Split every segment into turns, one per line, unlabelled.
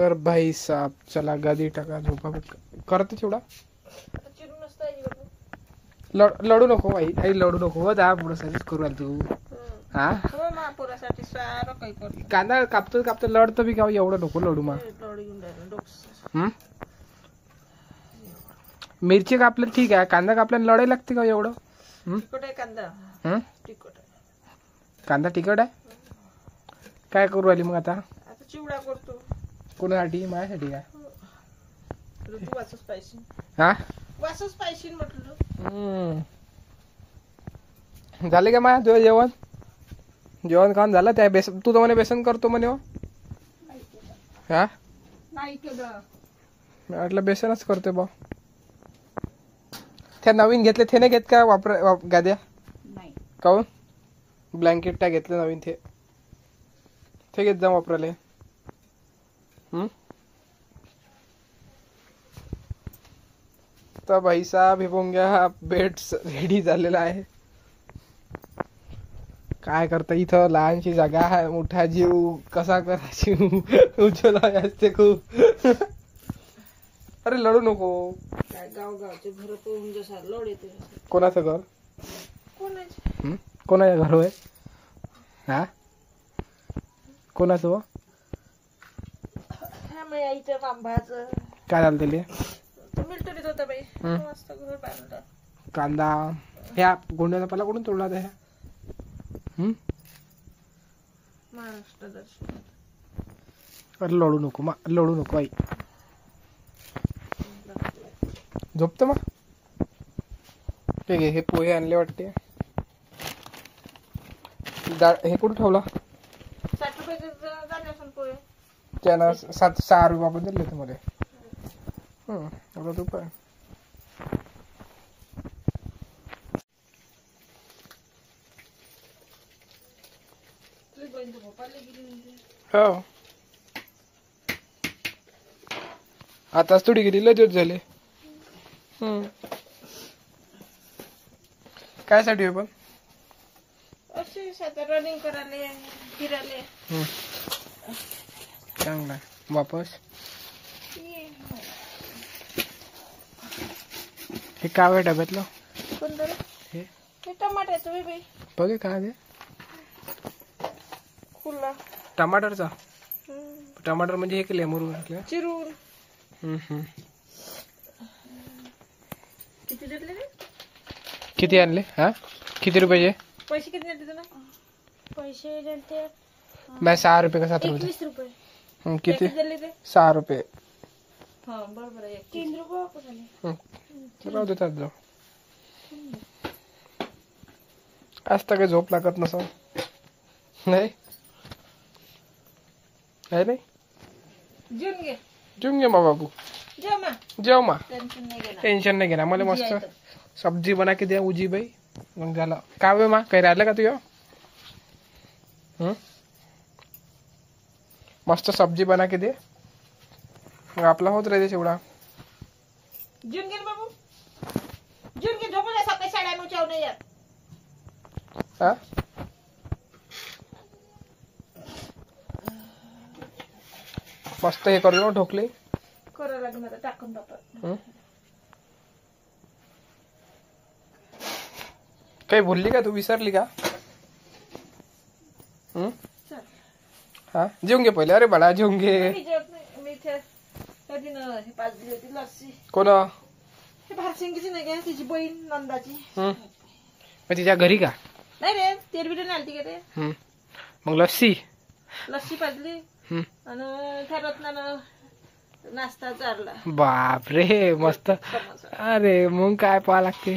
तर भाई साहब चला गादी टाका झोपा करते तेवढा लढू नको बाई आई लढू नको जा पुढे करू तू हा कांदा कापतो कापतो लढतो बी का एवढं नको लढू मा मिरची कापलं ठीक आहे कांदा कापल्याला लढाई लागते का एवढं कांदा तिखट आहे काय करू राहिली मग आता
चिवडा करतो
कोणासाठी माझ्यासाठी काय
तू वाचच पाहिजे
हा
वाचच पाहिजे म्हटलं
झाले का माझ्या तुझं जेवण खाऊन झालं त्या बेसन तू तर म्हणे बेसन करतो म्हणे हा
नाही केलं
म्हटलं बेसनच करतोय बा त्या नवीन घेतले ते नाही घेत का गाद्या
नाही
काऊन ब्लँकेट त्या घेतले नवीन ते घेत जा वापराले तर भाई साहेब हे पोंग्या बेड रेडी झालेला आहे काय करता इथं लहानशी जागा आहे मोठा जीव कसा करायची उज्ज्वला असते खूप अरे लढू नको
गावचे घर पाहून जसा लढ येते
कोणाचं घर कोणाचं घर आहे हा कोणाचं
आईच्या बांबाचं
काय झालं त्याला
मिलिटरीत होता बाई मस्त घर बांधलं
कांदा ह्या गोंड्याचा पाला कुठून तोडला त्या
महाराष्ट्र दर्शन
अरे लढू नको आई झोपतो मग ठीक आहे हे पोहे आणले वाटते हे कुठं ठेवला
60 रुपये झाले असून पोहे
त्यानं 6 रुपये आपण दिले होते मध्ये एवढा रुपये हो आताच थोडी गेली लय दिवस झाले काय साठी पण
असे रनिंग करायला फिरायला
चांगला वापस हे काय आहे डब्यातलं
कोणतं
हे
टमाट्याचं बेबी
बघे काय ते
खुला
टमाटरचा टमाटर म्हणजे हे केले मुरून
चिरून किती घेतले रे
किती आणले हा किती रुपयाचे
पैसे किती देते तुला पैसे देते
मैं 6 रुपये का 7 रुपये
21 रुपये
किती
दिले ते
6 रुपये
हा बरोबर आहे 3 रुपये वापस आले
राहू देतात जाऊ आज तर काही झोप लागत नसं नाही नाही जेवून घे मा बाबू जेव मा टेन्शन नाही घेणार मला मस्त सब्जी बना के द्या उजी बाई मग झालं काय वे मा काही राहिलं का तुझ्या मस्त सब्जी बना के दे मग आपला होत राहते तेवढा
जेवून घे बाबू जेवून घे झोपू दे सकाळी 9:30 नाही यार
हा मस्त हे करू ढोकले
करा लागणार टाकून टाकत
काही भुलली का तू विसरली का हा जेवून घे पहिले अरे बाळा जेवून घे कोण
भारसिंगीची नाही का तिची बहीण नंदाची
तिच्या घरी का
नाही रे तेरबिटे नालती का रे
मग लस्सी
पाजली आणि त्या रत्नानं नाश्ता चारला
बाप रे मस्त अरे मग काय पाहा लागते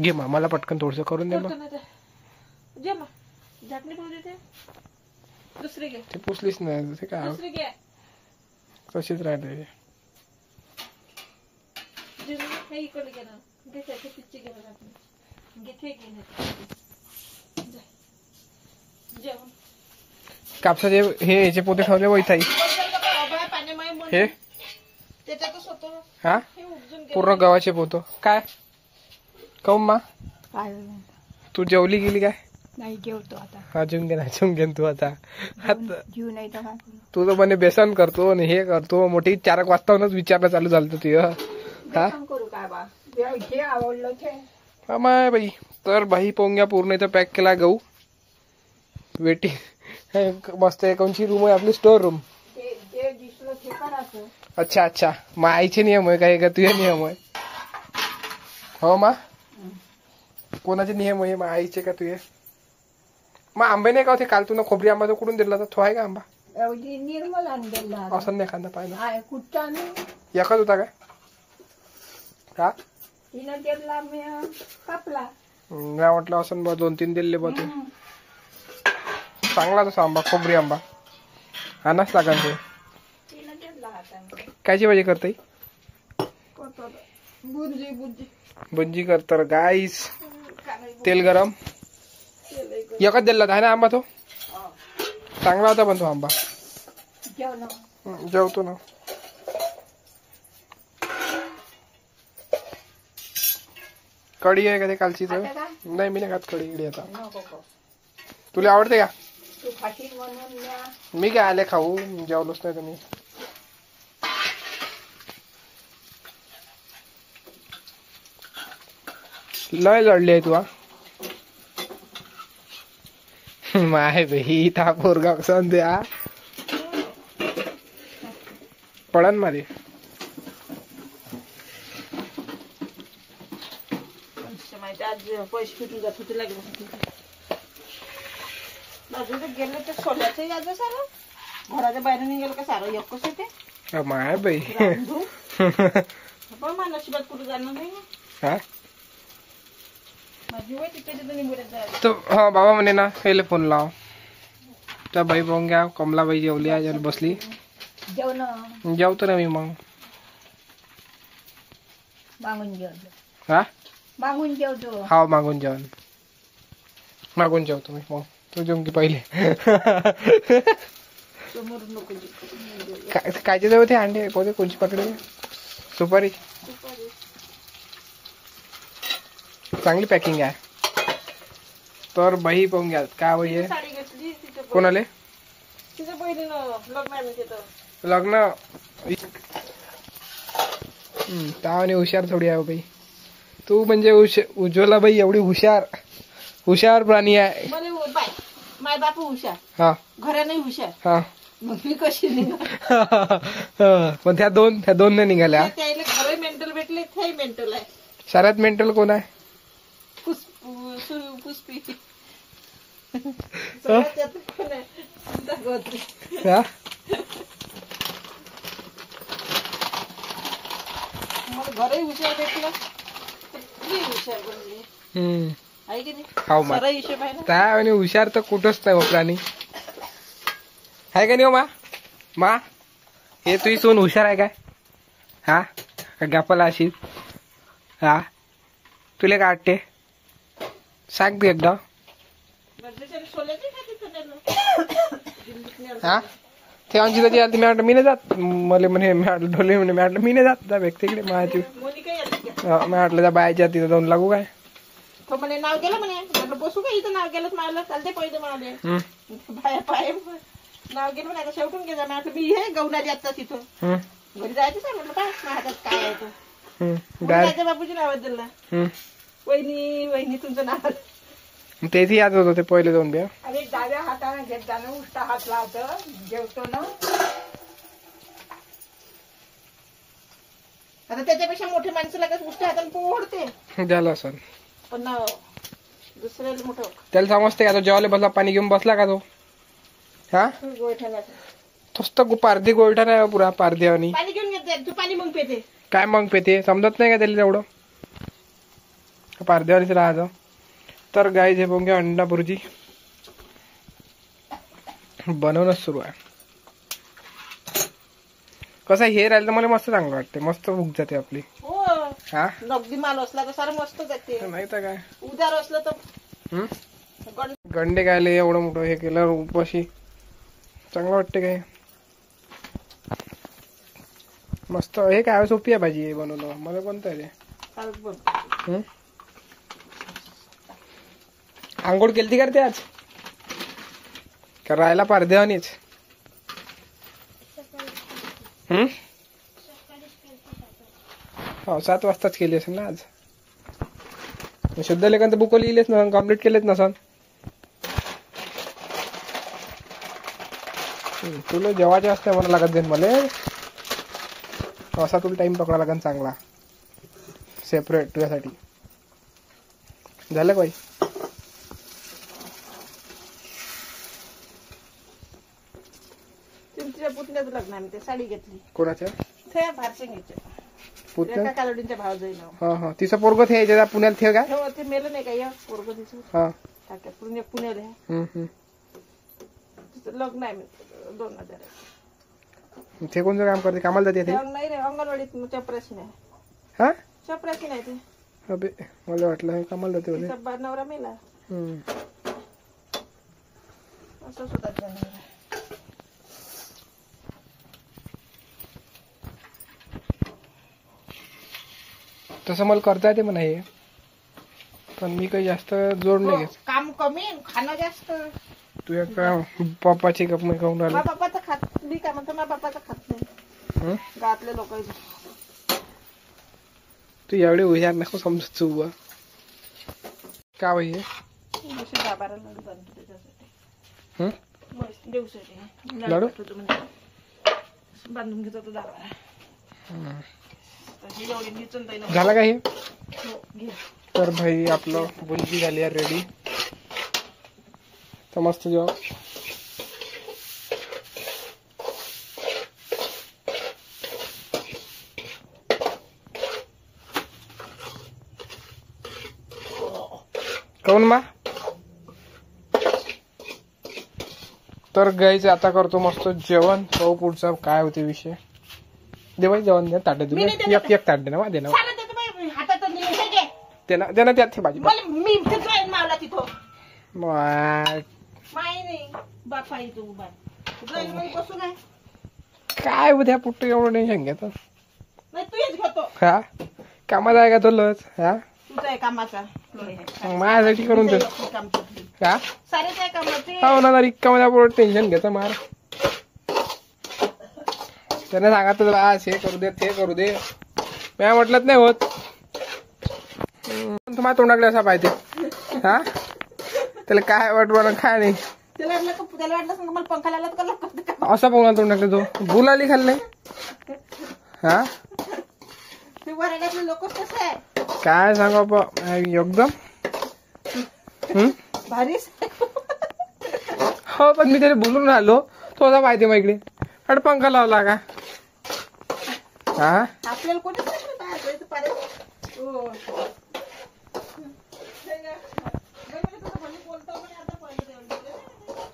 घे मा मला पटकन थोडस करून दे मग
जे मग झाकणी पाहू देते दुसरी घे
ते पुसलीच नाही ते काय
दुसरी घे
तशीच राहते
हे इकडे घे ना घे त्याची पिच्ची घे घे ते घे जेवण
कापसाचे हे याचे पोते ठेवले वैताई हे
त्याच्यातच होतो
हा पूर्ण गव्हाचे पोतो काय काऊन मा तू जेवली गेली काय
नाही जेवतो आता.
अजून घे तू आता.
जीव नाही तर काय करू?
तू तर म्हणे बेसन करतो आणि हे करतो. मोठी 4 वाजताच विचारणं चालू झालं तुझं. हा
बेसन करू काय बा? जे आवडलं ते.
माय बाई. तर बाई पोंग्या पूर्ण इथं पॅक केला गहू. वेटिंग मस्त एकोणची रूम आहे आपली, स्टोर रूम.
जे दिसलं ते करायचं.
अच्छा. मग आईचे नियम आहे काय का तुझे नियम आहे? हो मा, कोणाचे नियम आहे? मग आईचे का तुझे? मग आंबे नाही का होते काल तू ना खोबरी आंबा तो कुठून दिला? तो आहे का आंबा?
निर्मल आणलेला
असं नाही खांदा पाहिजे.
कुठचा
एकच होता काय? का
तिनं दिला मी कापला.
नाही म्हटलं असं 2-3 दिले बा तू. चांगला तसा आंबा, खोबरी आंबा आणाच लागेल ते.
तिनं दिला आता.
कायची भाजी करते?
बुंजी
भुंजी करतर गाईस. तेल गरम. एकच दिला आहे ना आंबा तो? चांगला होता पण तो आंबा. जेवतो ना. कढी आहे का ते कालची? तर नाही, मी नाही खात कढी. इकडे आता तुला आवडते का? मी काय आले खाऊ, जेवलोच नाही तुम्ही. लय लढली आहे तू. माय बाई था पोरगा कसा द्या पडन मध्ये.
पैसे फिटून जात होते लागले. बाजूला गेले तर सोल्याचं याचं सारं घराच्या बाहेर निघेल का सारं एकच येते.
माय बाई
पण मला नशिबात कुठे जाणार नाही.
हा
माझी वय तिथे निघून जायला.
तो हा बाबा म्हणे ना पहिले फोन लाव. त्या बाई पाहून घ्या. कमलाबाई जेवली आज बसली. जेवतो ना मी मग.
मागून जेवतो.
हा
मागून जेवतो.
हा मागून जेवण. मागून जेवतो मी मग. तू जेवून की पहिले. कायचे जवळ ते अंडे कोणते? कोणची पकडे? सुपारी. चांगली पॅकिंग आहे. तर बाई पाहून घ्या काय पाहिजे. कोणाले?
तिच्या बहिणीनं
लग्न. तावने हुशार थोडी आहे बाई तू. म्हणजे उज्ज्वला बाई एवढी हुशार प्राणी आहे.
माय बापू हुशार.
हा
घरा नाही हुशार.
हा
मग मी कशी
पण त्या दोन नाही निघाल्या.
घर मेंटल भेटले ते मेंटल आहे.
साऱ्यात मेंटल कोण आहे?
पुष्पी. घरही हुशार भेटलं हुशार बनली आहे की नाही. हिशोब आहे ना.
काय हुशार तर कुठंच नाही हो प्राणी आहे का नाही हो मा हे तुझी सोन हुशार आहे काय? हा गप्पाला अशी. हा तुला काय वाटते सांग तू एकदा. हा ते अंजिताची आली. मी वाटलं मी नाही जात. मला म्हणे ढोले म्हणे. मी वाटलं मी नाही जात. व्यक्तीकडे माझी मी वाटलं त्या बायाच्या तिथं जाऊन लागू काय.
तो म्हणे नाव गेलं म्हणे. म्हटलं बसू का इथं? नाव गेलं मला चालते पहिले म्हणाले. बाया पाय नाव गेलं म्हणे. आता शेवटून गेला. म्हटलं मी हे गवनारी आता तिथं घरी जायचं आहे. म्हटलं पाय माझ्या हातात काय आहे तो. राजा बापूची नाव दिला. वहिनी तुमचं नाव
तेच याद होत होते पहिले दोन बिया.
अरे डाव्या हाताने घेत जाणं उलटा हात लावतं जेवतो ना. आता त्याच्यापेक्षा मोठे माणसाला कसं उलट्या हाताने पोहडते
झालं असं.
पण दुसऱ्याला मोठं
त्याला समजते का? तो जेवायला बसला पाणी घेऊन बसला का तो? हा तोच तर पारधी गोयठा नाही पुरा पारध्यावानी.
पाणी घेऊन घेते तू. पाणी मग पेते
काय? मग पेते समजत नाही का त्याला तेवढं? पारध्यावानीच राहायचं. तर गाई जे बघून घ्या अंडा भुर्जी बनवणं सुरू आहे. कसं हे राहिलं तर मला मस्त चांगलं वाटते. मस्त भूक जाते आपली. हा
नगदी माल असला तर सारं मस्त जाते.
नाही तर काय
उदार असलं तर
गंडे गायले एवढं मोठं हे केलं उपाशी चांगलं वाटते काय. मस्त हे काय सोपी आहे भाजी बनवणं. मला कोणतं आहे ते आंघोळ केलती करते आज का राहायला पारदेवानीच? हो 7 वाजताच केली असेल ना आज. शुद्ध लेखन तर बुक लिहिलेच ना, कम्प्लीट केलेच नसन. तुला जेवायचे असते मला लागत जाईल मला असा तुला टाइम पकडा लागेल चांगला सेपरेट तुझ्यासाठी. झालं बाई?
तुमच्या पुतण्याचं लग्न आम्ही ते साडी घेतली.
कोणाच्या?
ते भारसिंगीच्या
पुतण्या?
कालोडींच्या भाव जाईल.
हा हा तिचं पोरग थे याच्या पुण्यात थे काय?
हो ते मेलं नाही का या पोरग तिचं.
हा
पुण्याला आहे. तिचं लग्न आहे 2000.
ते कोणतं काम करते? कामाला जाते ते?
नाही रे अंगणवाडीत चपराशी नाही.
हा
चपराशी नाही ते.
अबे मला वाटलं कामाला जाते होते.
तिचा नवरा मेला. असं सुद्धा नवरा.
तसं मला करता येते म्हणा हे, पण मी काही जास्त जोड नाही घेत.
काम कमी खाणं जास्त.
तुझ्या का पप्पाची कप मी खाऊन राहिलो.
माझ्या बापाचं खात मी काय म्हणतो माझ्या बापाचं खात नाही. गावातले लोक
तू एवढे हुशार नको समजत तू बुवा. का बाई
दाबारा लाडू बांधतो त्याच्यासाठी देवसाठी
लाडू
बांधून घेतो तो दाबारा.
झाला का हे?
घे.
तर भाई आपलं बुंदी झाली आहे रेडी. तर मस्त जेव्हा काऊन मा. तर गाईच आता करतो मस्त जेवण. तो पुढचा काय होते विषय. दे बाई जेवण द्या ताटे. तुम्ही एक एक ताट दे ना दे ना दे ना त्यात भाजी. काय उद्या पुट्ट एवढं टेन्शन घेतो. हा कामात आहे का तो लस? हा माझ्यासाठी करून दे का? हो ना रिक्का टेन्शन घेतो मार. त्याने सांगत आज हे करू दे ते करू दे. मी म्हटलंच नाही होत. तुम्हाला तोंडाकडे असा पाहिजे. हा त्याला काय वाटवा काय नाही. असा पोहला तोंडाकडे तो गुलाली खाल्ले. हा काय सांगा एकदम हो. पण मी त्याला बोलून राहिलो तो असा पाहिजे मग इकडे अड पंखा लावला का? हा
आपल्याला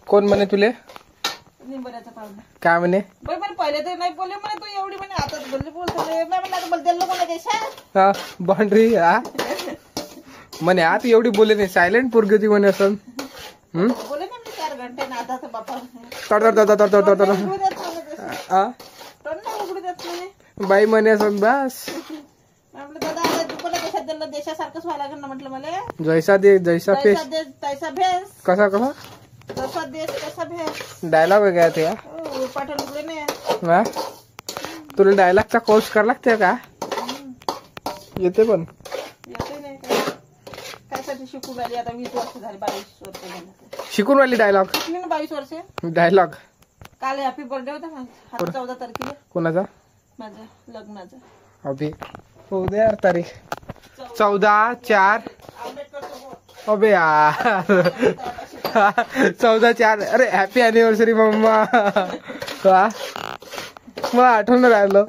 कोण म्हणे तुले? काय म्हणे?
पहिले तर नाही बोलले म्हणे तू एवढी म्हणे आता बोलतो
बाउंड्री. हा म्हणे आता एवढी बोलले नाही. सायलेंट पोरगी होती म्हणे असं.
बोले ना मी 4 घंटे ना आता बापा
बाई म्हणे असं बस.
दादा दुकाना देशासारखंच व्हायला लागेल ना म्हटलं मला.
जैसा दे जैसा फेस
तैसा भेस.
कसा कसा
जसा देश तसा भेस
डायलॉग आहे काय ते?
पाठवले नाही.
तुला डायलॉगचा कोर्स करा लागते का? येते पण
काय शिकून राहिली आता 20 वर्ष झाली. 22 वर्ष झाली
शिकून राहिली डायलॉग.
22 वर्ष
डायलॉग.
काल हॅपी बर्थडे होता माझा 14 तारखेला.
कोणाचा?
माझा लग्नाचा.
अभि उद्या तारीख 14/4. अबे यार 14/4. अरे हॅपी अॅनिव्हर्सरी मम्मा. मला आठवण राहिलं.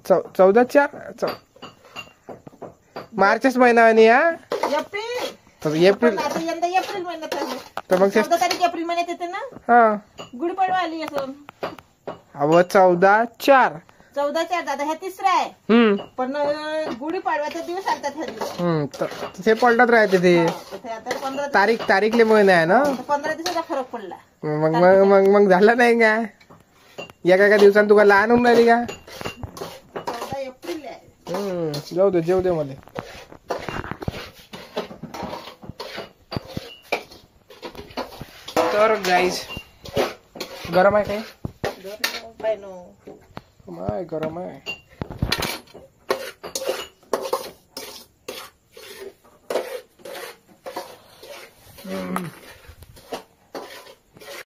14/4 मार्चच महिना आणि एप्रिल
एप्रिल महिन्यात.
तर मग
14 तारीख एप्रिल महिन्यात येते ना.
हा
गुढीपाडवा आली असं.
अव 14/4.
14/4 दादा ह्या 3रा आहे. पण गुढीपाडव्याचा दिवस आलतात ह्या दिवस.
ते पलटत राहते ते.
आता 15
तारीखले महिना आहे ना.
15 दिवसाचा फरक पडला.
मग मग मग मग झालं नाही का? एका दिवसात तुला लहान होऊन राहिली का?
14 एप्रिल आहे.
जाऊ दे जेव दे मला. तर गाईज गरम आहे काही
पाय नो
माय गरम आहे.